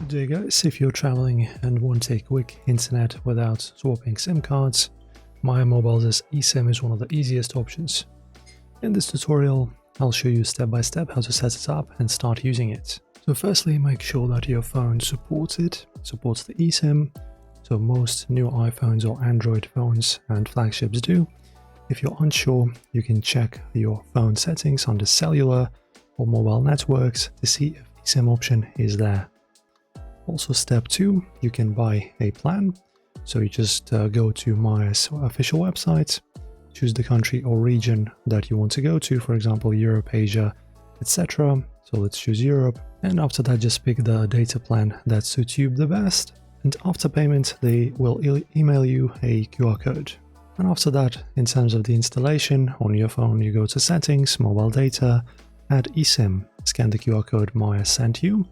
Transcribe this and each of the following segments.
Good day guys, if you're traveling and want a quick internet without swapping SIM cards, Maya Mobile's eSIM is one of the easiest options. In this tutorial, I'll show you step by step how to set it up and start using it. So firstly, make sure that your phone supports the eSIM. So most new iPhones or Android phones and flagships do. If you're unsure, you can check your phone settings under cellular or mobile networks to see if eSIM option is there. Also, step 2, you can buy a plan. So you just go to Maya's official website, choose the country or region that you want to go to, for example, Europe, Asia, etc. So let's choose Europe. And after that, just pick the data plan that suits you the best. And after payment, they will email you a QR code. And after that, in terms of the installation, on your phone, you go to Settings, Mobile Data, add eSIM, scan the QR code Maya sent you.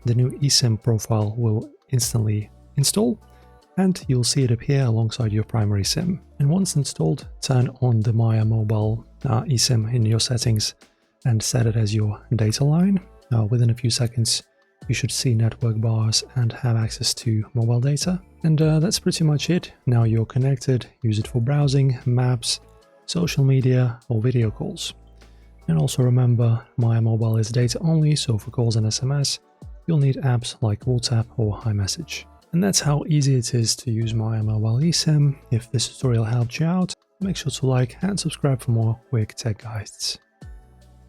The new eSIM profile will instantly install, and you'll see it appear alongside your primary SIM. And once installed, turn on the Maya Mobile eSIM in your settings and set it as your data line. Within a few seconds, you should see network bars and have access to mobile data. And that's pretty much it. Now you're connected, use it for browsing, maps, social media, or video calls. And also remember, Maya Mobile is data only, so for calls and SMS, you'll need apps like WhatsApp or iMessage. And that's how easy it is to use Maya Mobile eSIM. If this tutorial helped you out, make sure to like and subscribe for more quick tech guides.